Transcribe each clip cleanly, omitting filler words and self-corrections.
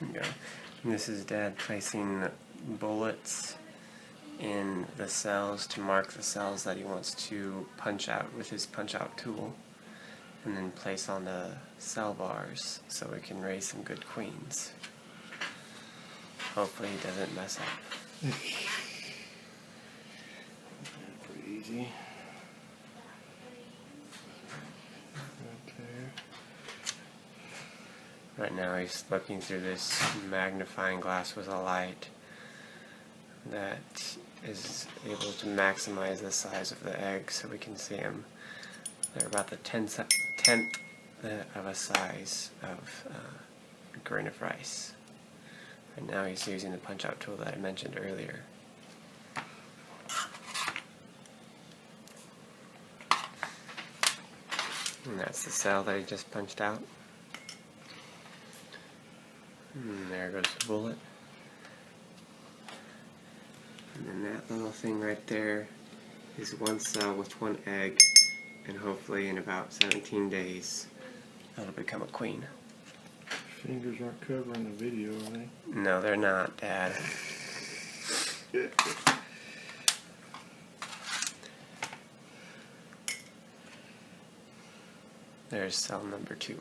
There you go. And this is Dad placing bullets in the cells to mark the cells that he wants to punch out with his punch out tool, and then place on the cell bars so we can raise some good queens. Hopefully he doesn't mess up. Pretty easy. Right there. Right now he's looking through this magnifying glass with a light that is able to maximize the size of the eggs so we can see them. They're about the tenth of a size of a grain of rice. And now he's using the punch-out tool that I mentioned earlier. And that's the cell that he just punched out. And there goes the bullet. And then that little thing right there is one cell with one egg, and hopefully in about 17 days that'll become a queen. Fingers aren't covering the video, are they? No, they're not, Dad. There's cell number 2.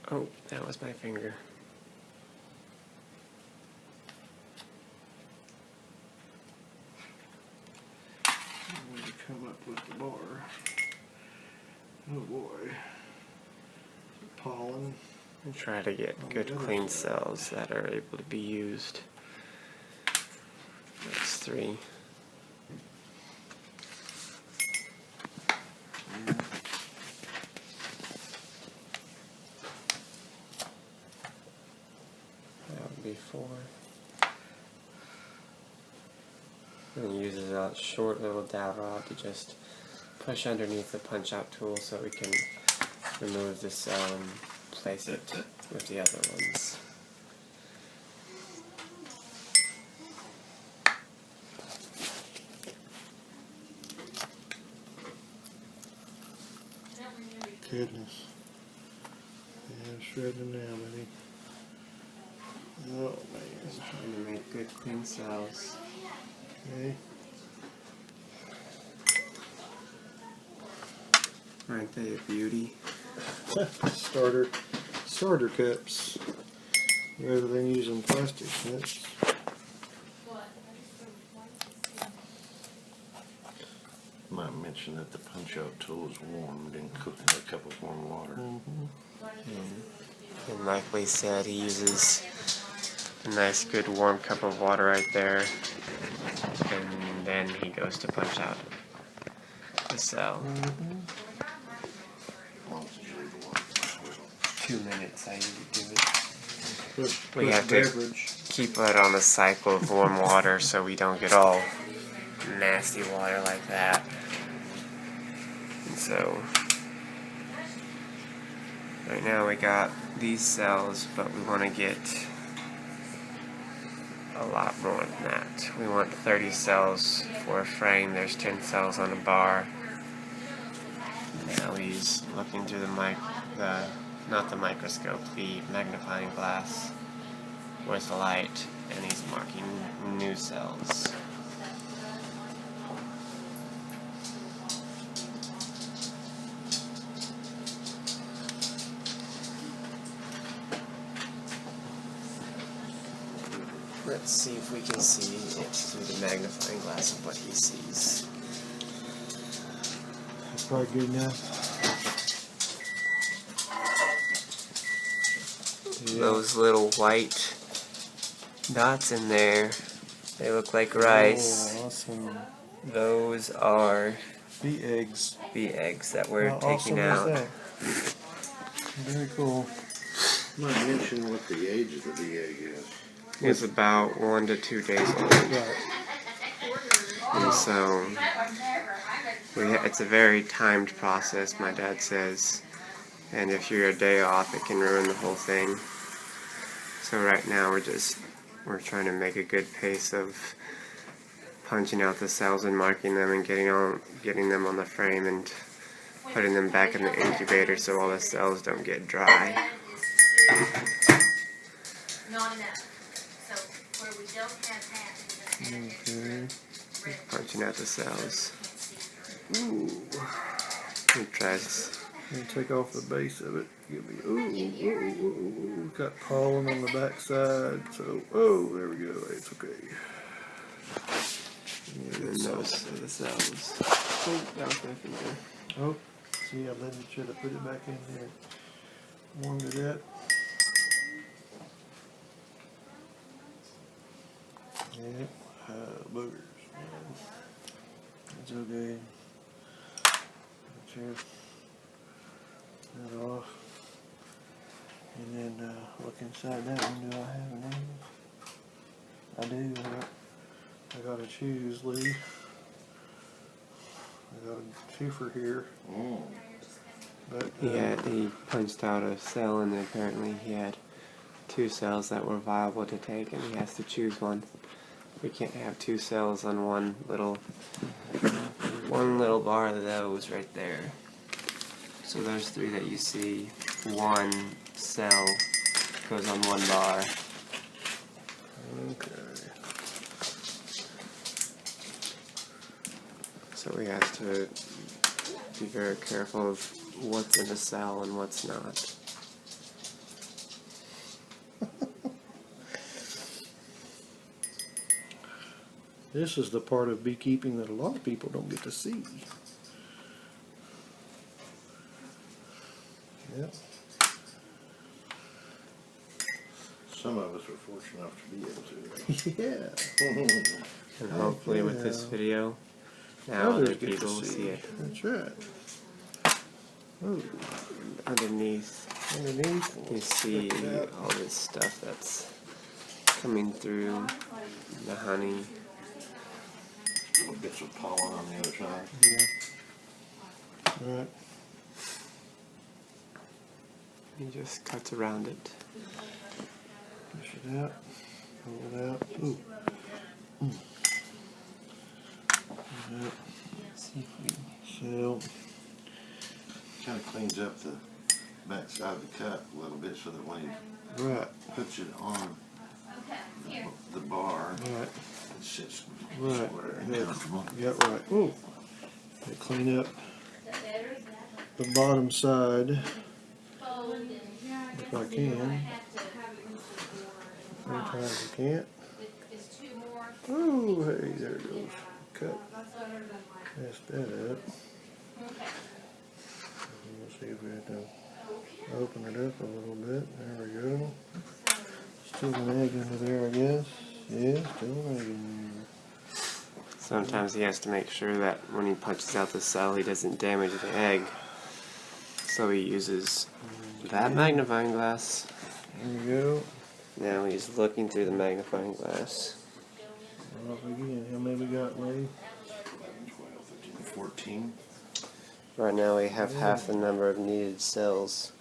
Oh, that was my finger. When you come up with the bar. Oh boy. Pollen. And try to get good clean cells that are able to be used. That's 3. That would be 4. And he uses a short little dowel rod to just push underneath the punch-out tool so we can remove the cell and place it with the other ones. Goodness. Yeah, shredding now, buddy. Oh man. Trying to make good clean cells. Okay. Aren't they a beauty? starter cups rather than using plastic cups. Might mention that the punch-out tool is warmed and cooked in a cup of warm water. And like we said, he uses a nice good warm cup of water right there, and then he goes to punch out the cell. 2 minutes I usually do it. We have to keep it on a cycle of warm water so we don't get all nasty water like that. And so right now we got these cells, but we want to get a lot more than that. We want 30 cells for a frame. There's 10 cells on a bar. Now he's looking through not the microscope, the magnifying glass with the light, and he's marking new cells. Let's see if we can see it through the magnifying glass of what he sees. That's probably good enough. Those little white dots in there, they look like rice. Oh, awesome. Those are Bee eggs. the eggs that we're How taking awesome out. is that? Very cool. Might mention what the age of the bee egg is. It's about 1 to 2 days old. Right. And so it's a very timed process, my dad says. And if you're a day off, it can ruin the whole thing. So right now we're trying to make a good pace of punching out the cells and marking them and getting them on the frame and putting them back in the incubator so all the cells don't get dry. Okay. Punching out the cells. Ooh. He tries. And take off the base of it. Give me, ooh. Got pollen on the back side. So, there we go. It's okay. And those are the cells. Oh, that was my finger. Oh, see, I should have put it back in there. Warmed it up. Yep, boogers. It's okay. Cheers. That off. And then look inside that one. Do I have an angle? I do. I got a choose leaf. I got a twofer here. But, He punched out a cell, and apparently he had 2 cells that were viable to take, and he has to choose one. We can't have 2 cells on one little bar of those right there. So those 3 that you see, 1 cell goes on 1 bar. Okay. So we have to be very careful of what's in a cell and what's not. This is the part of beekeeping that a lot of people don't get to see. Yep. Some of us are fortunate enough to be able to. Yeah. And hopefully with this video, now Others other get to people will see it. That's right. Oh, Underneath, underneath. you see all this stuff that's coming through the honey. Little bits of pollen on the other side. Yeah. Right. He just cuts around it. Push it out. Pull it out. Ooh. See if we So, Kind of cleans up the back side of the cut a little bit so that when he right. puts it on the bar, Right. it sits Right. square and Good. comfortable. Yeah, right. Ooh. Okay, clean up the bottom side if I can. Sometimes you can't. Oh, hey, there it goes. Cut. Mess that up. Let's see if we have to open it up a little bit. There we go. Still an egg under there, I guess. Yeah, still an egg in there. Sometimes he has to make sure that when he punches out the cell, he doesn't damage the egg. So he uses that magnifying glass. There we go. Now he's looking through the magnifying glass. Off again. How many we got, Ray? 12, 13, 14. Right now we have half the number of needed cells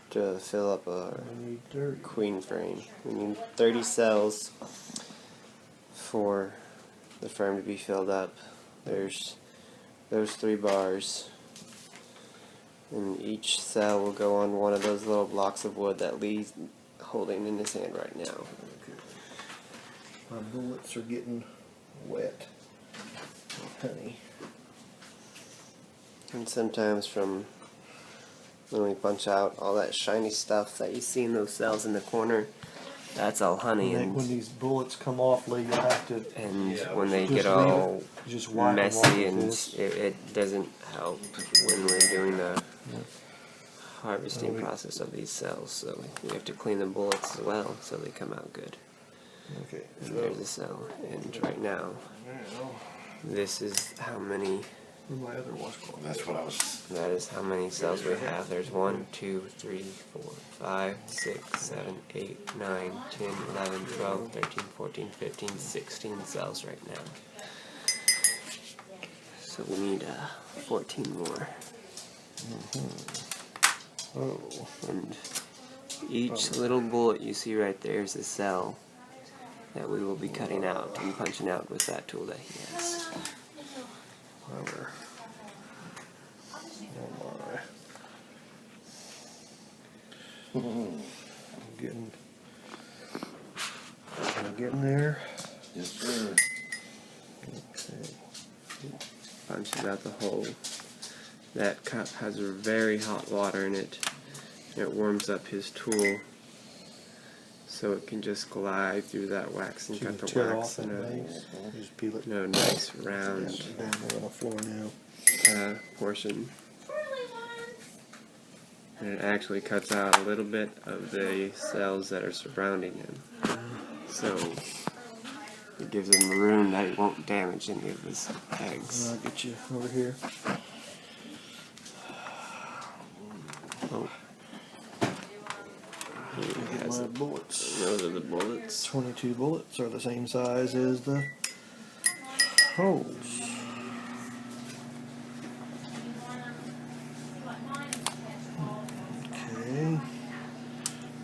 to fill up our We need 30. queen frame. We need 30 cells for the frame to be filled up. There's those 3 bars, and each cell will go on one of those little blocks of wood that Lee's holding in his hand right now. Okay. My bullets are getting wet. Honey. And sometimes from when we punch out all that shiny stuff that you see in those cells in the corner, that's all honey. When these bullets come off, Lee, you'll have to When they just get leave all it. Just wipe them off messy, with and this. it doesn't help when we're doing the Yeah. harvesting process of these cells. So we have to clean the bullets as well so they come out good. Okay. And there's a cell. And right now, this is how many. Where'd my other washcloth? That's what I was. That is how many cells we have. There's 1, 2, 3, 4, 5, 6, 7, 8, 9, 10, 11, 12, 13, 14, 15, 16 cells right now. So we need 14 more. Oh. And each little bullet you see right there is a cell that we will be cutting out and punching out with that tool that he has. Power. Getting there. Yes, sir. Okay. Punches out the hole. That cup has a very hot water in it. It warms up his tool so it can just glide through that wax and So you cut can the tear wax off in that a base. Just peel it. nice round Down there on the floor now. portion. And it actually cuts out a little bit of the cells that are surrounding him. So it gives him room that he won't damage any of his eggs. I'll get you over here. Oh. He Get has my it. bullets. Those are the bullets. 22 bullets are the same size as the holes. Okay.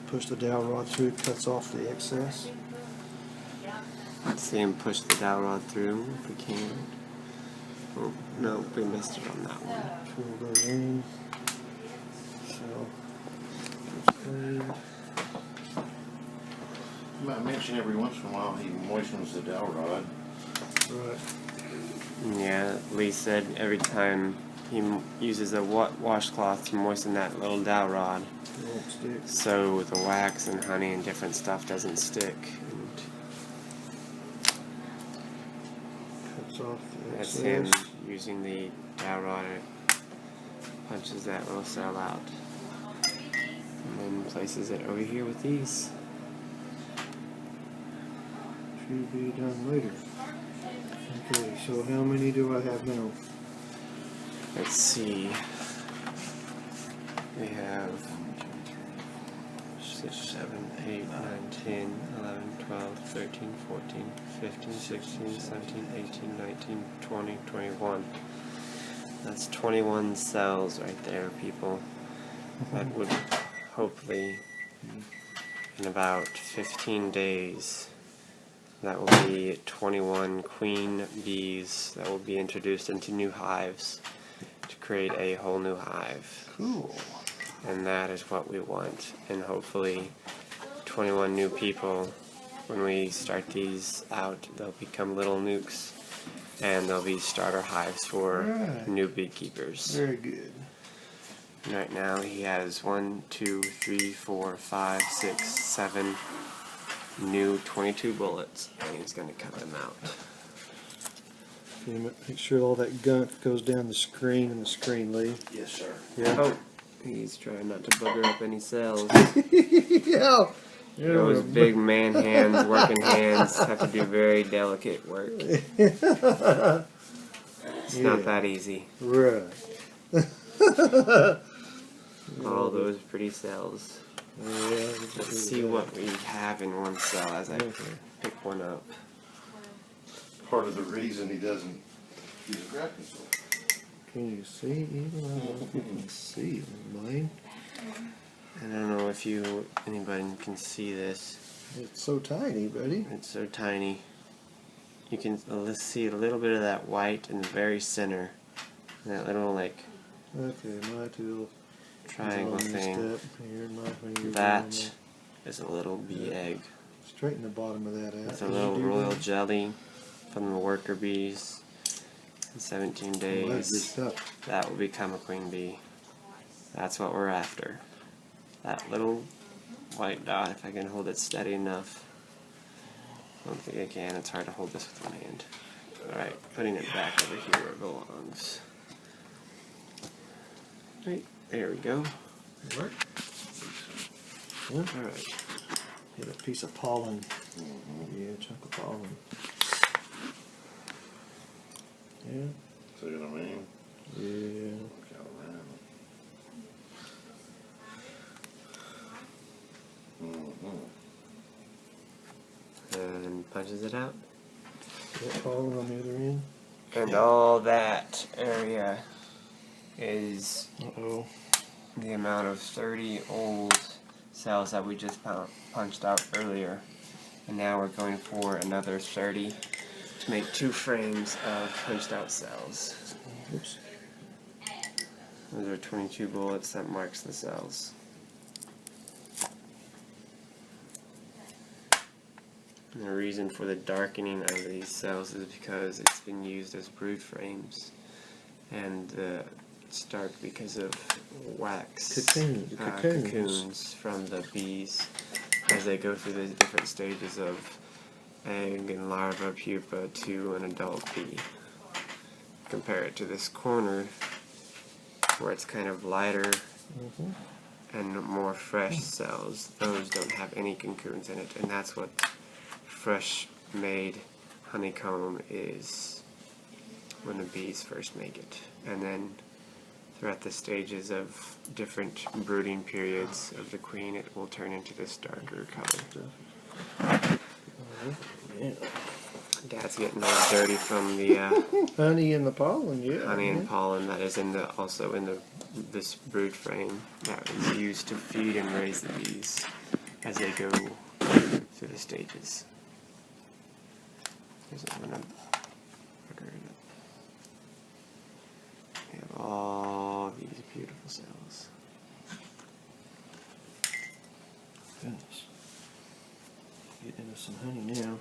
Push the dowel rod through, it cuts off the excess. Let's see him push the dowel rod through if we can. Oh, no, we missed it on that one. Pull those in. So, You might mention every once in a while he moistens the dowel rod. right. Yeah, Lee said every time he uses a washcloth to moisten that little dowel rod, It won't stick. so the wax and honey and different stuff doesn't stick. And Cuts off the that's excess. him using the dowel rod. It punches that little cell out, and then places it over here with these. To be done later. Okay, so how many do I have now? Let's see. We have 6, 7, 8, 9, 10, 11, 12, 13, 14, 15, 16, 17, 18, 19, 20, 21. That's 21 cells right there, people. That would hopefully, in about 15 days, that will be 21 queen bees that will be introduced into new hives to create a whole new hive. Cool. And that is what we want. And hopefully 21 new people, when we start these out, they'll become little nukes. And they'll be starter hives for Right. new beekeepers. Very good. Right now he has 1, 2, 3, 4, 5, 6, 7 new 22 bullets, and he's going to cut them out. Make sure all that gunk goes down the screen and the screen, Lee. Yes, sir. Yeah. Oh, he's trying not to bugger up any cells. Yeah. Those big man hands, working hands, have to do very delicate work. It's not that easy. Right. All those pretty cells. Yeah. Let's see what we have in one cell as I pick one up. Part of the reason he doesn't use a graphing tool. Can you see? Even I don't know if you can see it, Blane. And I don't know if anybody can see this. It's so tiny, buddy. It's so tiny. You can see a little bit of that white in the very center. That little Okay, my tool. triangle is all messed thing. up. Here, my finger's That on there. is a little bee egg. Straighten the bottom of that out. It's a Did you little do royal that? jelly from the worker bees. In 17 Oh, that's good days, stuff. that will become a queen bee. That's what we're after. That little white dot, if I can hold it steady enough. I don't think I can. It's hard to hold this with one hand. Alright, putting it back over here where it belongs. Right, there we go. Work? Yeah. Alright. Get a piece of pollen. Yeah, a chunk of pollen. Yeah. See what I mean? Yeah. Look out around. And punches it out. That pollen on the other end. And all that area is Uh-oh. the amount of 30 old cells that we just punched out earlier. And now we're going for another 30 to make 2 frames of punched out cells. Oops. Those are 22 bullets that marks the cells. And the reason for the darkening of these cells is because it's been used as brood frames, and it's dark because of wax cocoons from the bees as they go through the different stages of egg and larva, pupa to an adult bee. Compare it to this corner where it's kind of lighter and more fresh cells. Those don't have any cocoons in it, and that's what fresh made honeycomb is when the bees first make it. And then throughout the stages of different brooding periods of the queen, it will turn into this darker color. Dad's getting all dirty from the honey and the pollen, yeah. Honey and pollen that is also in this brood frame that is used to feed and raise the bees as they go through the stages. Here's what I'm gonna pucker it up. We have all these beautiful cells. Goodness. Get into some honey now.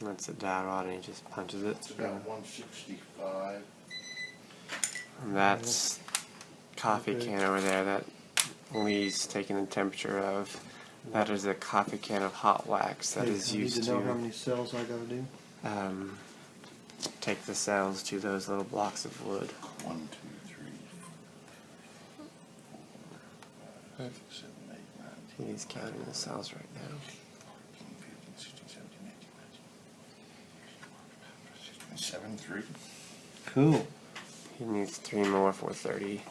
That's a dowel rod, and he just punches it. It's about 165. And that's coffee can over there that Lee's taking the temperature of. That is a coffee can of hot wax that is used I need to know how many cells I gotta do. Take the cells to those little blocks of wood. 1, 2, 3, 4, 5, 6, 7, 8, 9, 10. He's counting the cells right now. 15, 16, 17, 18, 19, 7, 3. Cool. He needs 3 more for 30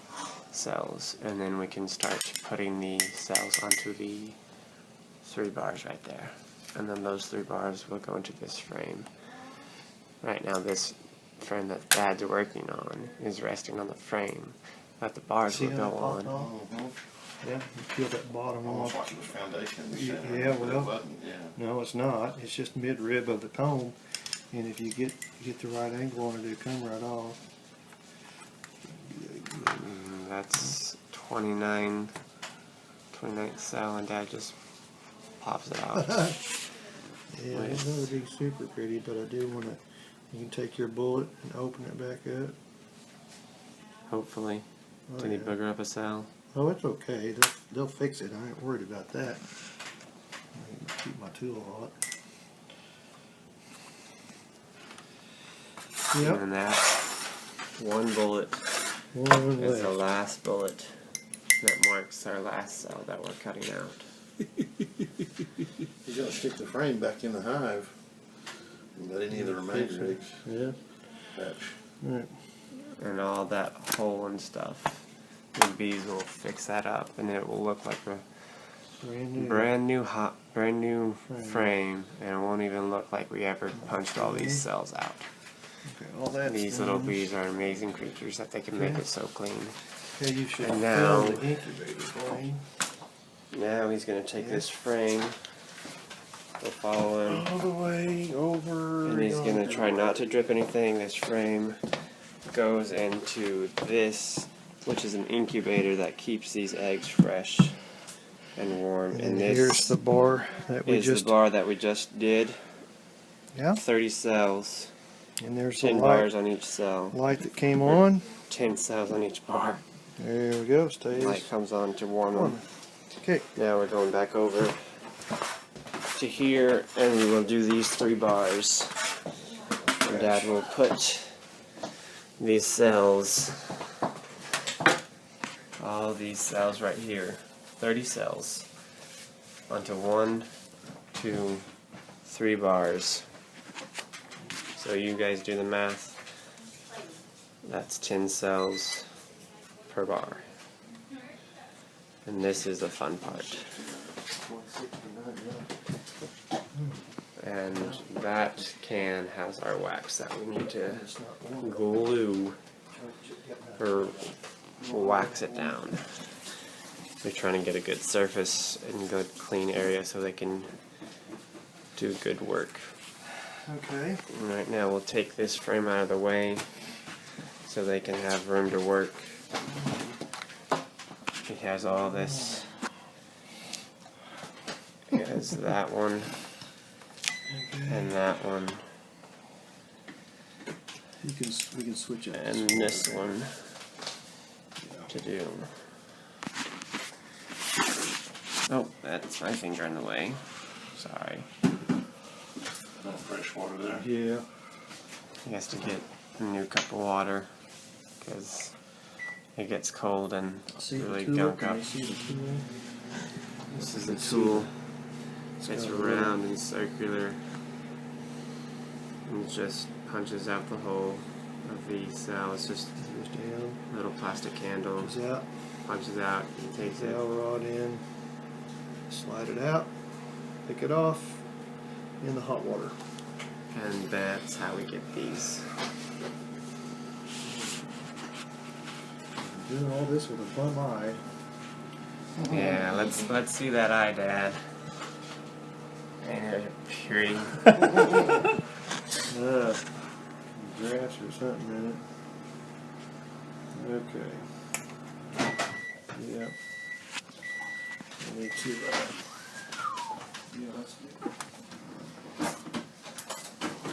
cells, and then we can start putting the cells onto the 3 bars right there. And then those 3 bars will go into this frame. Right now, this frame that Dad's working on is resting on the frame that the bars will go on. Yeah, you peel that bottom Almost off. like it was foundation. Yeah, well, Button, yeah. no, it's not. It's just mid-rib of the comb, and if you get the right angle on it, it'll come right off. That's 29th cell, and Dad just pops it out. Yeah, it's not to be super pretty, but I do want to. You can take your bullet and open it back up. Hopefully. Oh, Did he yeah. booger up a cell? Oh, it's okay. They'll fix it. I ain't worried about that. I can keep my tool hot. Yep. And that one bullet One is the left. last bullet that marks our last cell that we're cutting out. He's going to stick the frame back in the hive and let any of the remaining eggs Yeah. hatch. Right. And all that hole and stuff, the bees will fix that up, and it will look like a brand new frame, and it won't even look like we ever punched all these cells out. Okay, all that's These done. little bees are amazing creatures that they can make it so clean. Okay, you should And fill now- the incubator, Blane. Now he's going to take this frame, we'll follow him, All the way over. and he's going to try not to drip anything. This frame goes into this, which is an incubator that keeps these eggs fresh and warm. And this here's the bar that we is just. the bar that we just did. Yeah. 30 cells, And there's the 10 light, bars on each cell, light that came on. 10 cells on each bar. There we go. Stays. Light comes on to warm them. Okay. Now we're going back over to here, and we will do these 3 bars. And Dad will put these cells, all these cells right here, 30 cells, onto 1, 2, 3 bars. So you guys do the math. That's 10 cells per bar. And this is the fun part. And that can has our wax that we need to glue or wax it down. We're trying to get a good surface and good clean area so they can do good work. Okay. And right now we'll take this frame out of the way so they can have room to work. It has all this. It has that one and that one We can switch it. and this one to do. Oh, that's my finger in the way. Sorry. No fresh water there. Yeah. He has to get a new cup of water because it gets cold and See really the tool? gunk Can up. you see the tool? This is the tool. It's round and circular. And it just punches out the hole of the cell. It's just Goes down. a little plastic handle. Goes out. Punches out. Takes it. Dowel rod in. Slide it out. Pick it off. In the hot water. And that's how we get these. Doing all this with a bum eye. Yeah, let's see that eye, Dad. And pretty. Grass or something in it. Okay. Yeah. I need to. Yeah, that's good.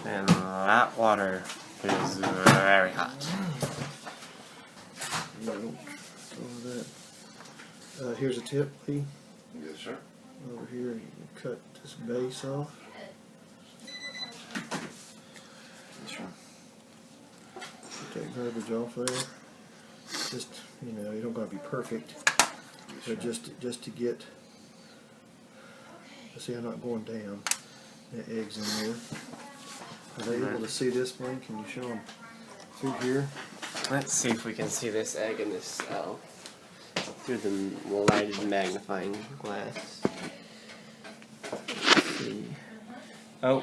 And that water is very hot. Yeah, don't go over that. Here's a tip, Lee. Yes, sir. Over here, you can cut this base off. Yes, sir. Take garbage off there. Just, you know, you don't gotta be perfect, but just to get. See, I'm not going down. The eggs in there. Are they able to see this, Blane? Can you show them through here? Let's see if we can see this egg in this cell through the lighted magnifying glass. Let's see. Oh,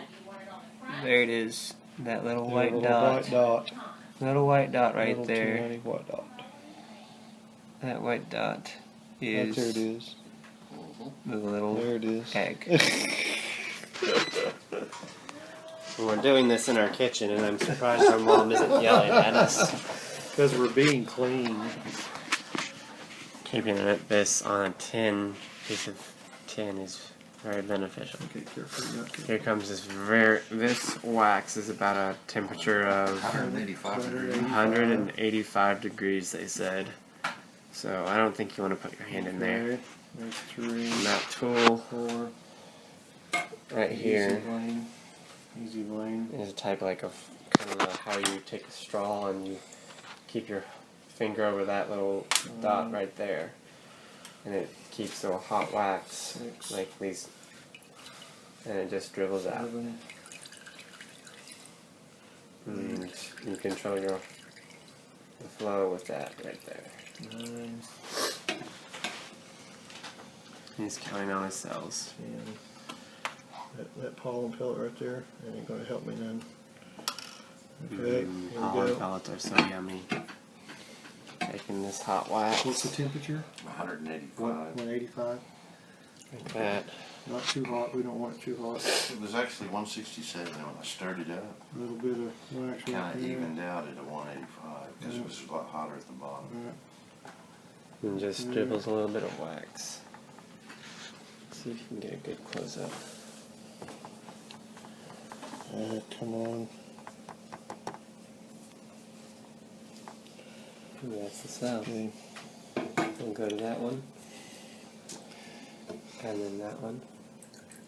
there it is. That little white Little dot. white dot. Little white dot right Little there. tiny white dot. That white dot Right is there it is. the little There it is. egg. We're doing this in our kitchen, and I'm surprised our mom isn't yelling at us. Because we're being clean. Keeping this on a piece of tin is very beneficial. Okay, careful. Not Here comes this wax is about a temperature of 185 degrees. 185 degrees, they said. So I don't think you want to put your hand in there. There's 3, And that tool 4. right here Easy Blane. is a type like of kind of how you take a straw and you keep your finger over that little dot right there, and it keeps the hot wax 6, like these, and it just dribbles out. 7. And you control the flow with that right there. 9, He's counting all his cells. 10. That pollen pellet right there ain't going to help me none. Okay, here we Pollen go. pellets are so yummy. Taking this hot wax What's the temperature? 185. 185. like that. Not too hot. We don't want it too hot. It was actually 167 when I stirred it up. A little bit of wax right Kind of there. evened out at a 185 because it was a lot hotter at the bottom. Right. And just dribbles a little bit of wax. See if you can get a good close up. Come on. And that's the cell. Okay. We'll go to that one. And then that one.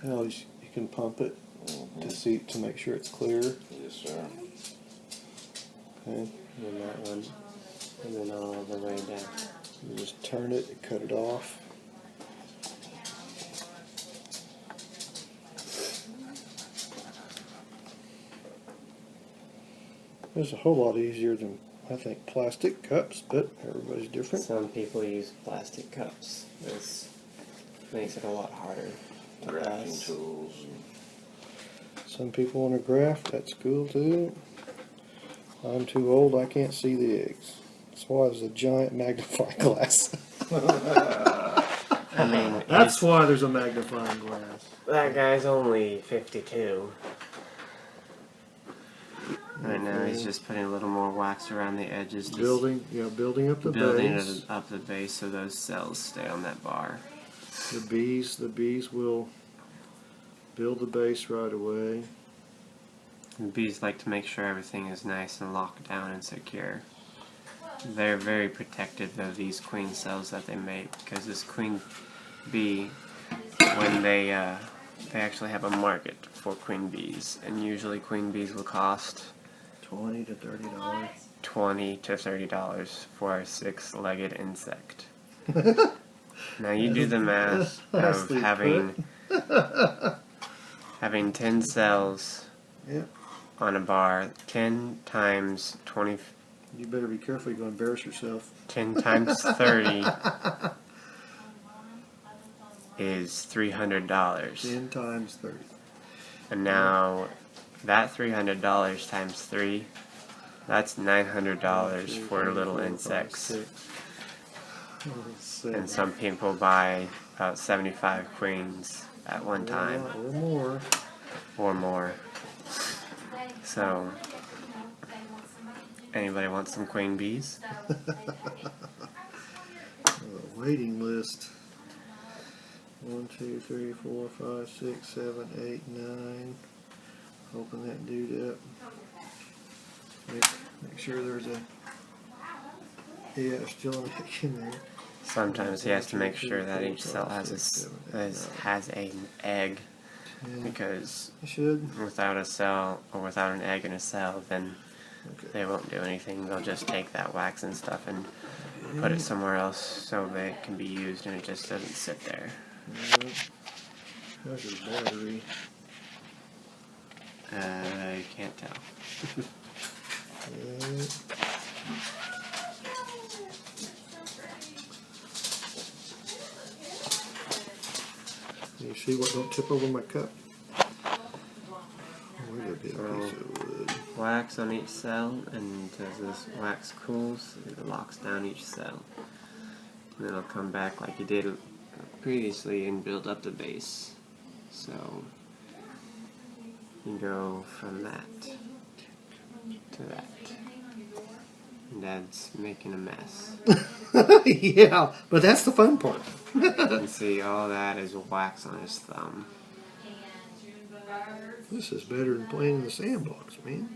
Well, you can pump it to make sure it's clear. Yes, sir. Okay. And then that one. And then all the way down. You just turn it and cut it off. It's a whole lot easier than, I think, plastic cups, but everybody's different. Some people use plastic cups. This makes it a lot harder to Grafting pass. tools. Some people want to graft, that's cool too. I'm too old, I can't see the eggs. That's why there's a giant magnifying glass. And mean, That's why there's a magnifying glass. that guy's only 52. Right now he's just putting a little more wax around the edges. Building up the base. Up the base so those cells stay on that bar. The bees will build the base right away. The bees like to make sure everything is nice and locked down and secure. They're very protective of these queen cells that they make, because this queen bee, when they actually have a market for queen bees, and usually queen bees will cost $20 to $30. $20 to $30 for a 6-legged insect. Now you do the math of having 10 cells on a bar. 10 times 20. You better be careful, you're going to embarrass yourself. 10 times 30 is $300. 10 times 30. And now that $300 times 3, that's $900 for little insects. And some people buy about 75 queens at one time. Or more. So, anybody want some queen bees? Waiting list. 1, 2, 3, 4, 5, 6, 7, 8, 9. Open that dude up. Make sure there's a still an egg in there. Sometimes he has to make sure that each cell has an egg, because without a cell or without an egg in a cell, then they won't do anything. They'll just take that wax and stuff and put it somewhere else so that it can be used, and it just doesn't sit there. How's your battery? I can't tell. You see what don't tip over my cup? Where'd there be a piece of wood? Wax on each cell, and as this wax cools, it locks down each cell. And it'll come back like it did previously and build up the base. So you go from that to that. And Dad's making a mess. Yeah, but that's the fun part. You see, all that is wax on his thumb. This is better than playing in the sandbox, man.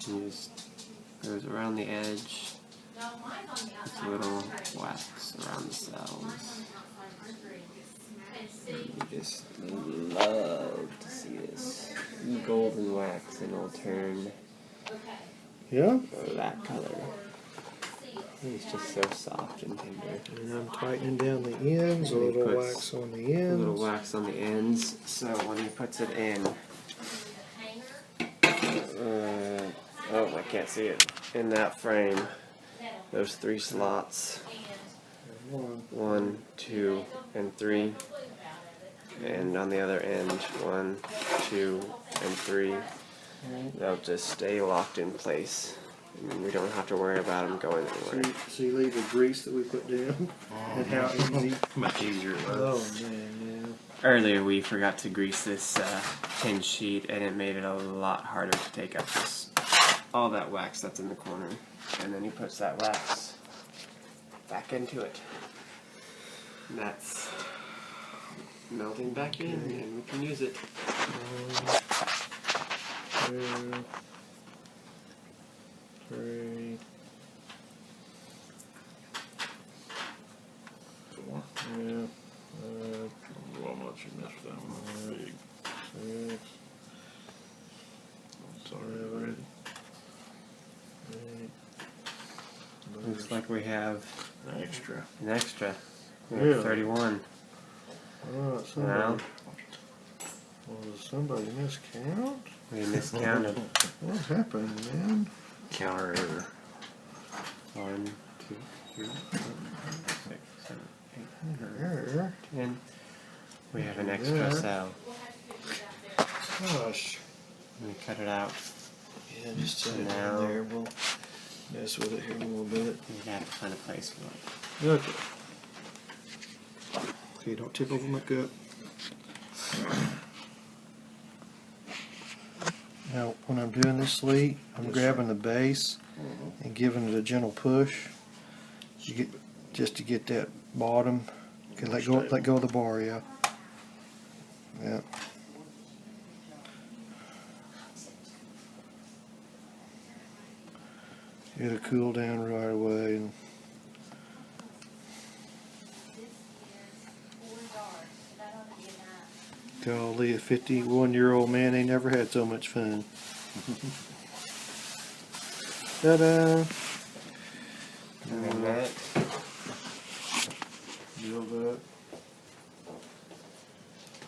He just goes around the edge. Puts a little wax around the cells. You just love to see this golden wax, and it'll turn that color. It's just so soft and tender. And I'm tightening down the ends, a little wax on the ends. A little wax on the ends, so when he puts it in, I can't see it. In that frame, those 3 slots, 1, 2, and 3, and on the other end, 1, 2, and 3, they'll just stay locked in place. And we don't have to worry about them going anywhere. See, leave the grease that we put down, and how easy. Much easier. Oh man, Earlier we forgot to grease this tin sheet, and it made it a lot harder to take up all that wax that's in the corner. And then he puts that wax back into it. And that's melting back in, and we can use it. 1, 2, 3. Yeah. How much you missed that one? Big. 6. Sorry, ready. 8. Looks like we have An extra. an extra. We Really? have 31. Oh, Now, did somebody miscount? we miscounted. What happened, man? Counter error. 1, 2, 3, 4, 5, 6, 7, 8, 9, Error. 10. We have an extra cell. Gosh. We cut it out. Yeah, just set it Now- down there. We'll mess with it here in a little bit. You have to find a place for it. Okay. Okay, don't tip over my cup. Now, when I'm doing this sleeve, I'm grabbing the base and giving it a gentle push. You get just to get that bottom. Okay, let go of the bar, yeah. Yeah. It'll cool down right away. And golly, a 51-year-old man ain't never had so much fun. Ta-da! And then that, Build up.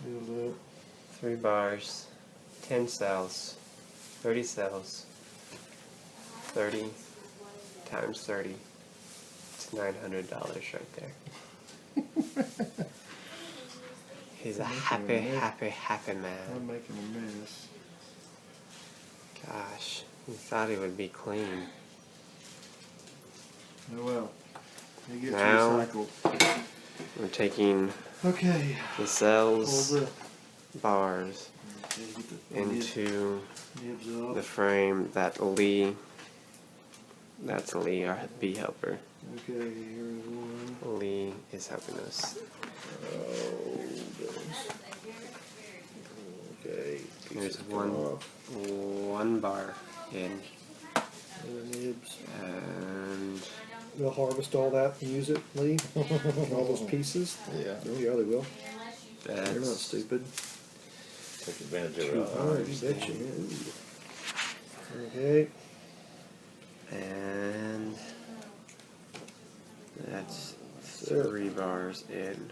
Build up. 3 bars, 10 cells, 30 cells, 30 times 30. It's $900 right there. He's a happy, happy, happy I'm man. making a mess. Gosh, he thought he would be clean. Oh well. It gets Now- recycled. We're taking Okay. the cells, Pull the bars, get the into nibs the up. frame that Lee, that's Lee, our bee helper. Okay, here's one. Lee is helping us. Oh, goodness. Okay. There's pieces come off. one bar in, And the nibs. and They'll harvest all that and use it, Lee? All those pieces? Yeah. Oh, yeah, they will. They're not that's stupid. Take advantage of Oh, it. you betcha. Okay. and that's 3 bars in,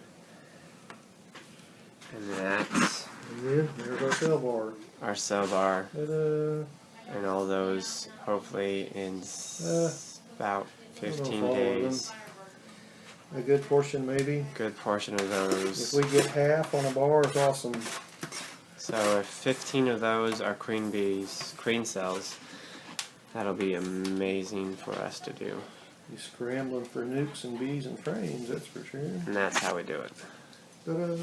and that's And then there's our cell bar. our cell bar, Ta-da. and all those hopefully in about I don't know 15 if all of them. days. A good portion, maybe. Good portion of If those. we get half on a bar, it's awesome. So if 15 of those are queen cells, that'll be amazing for us to do. You're scrambling for nukes and bees and frames, that's for sure. And that's how we do it. Ta-da.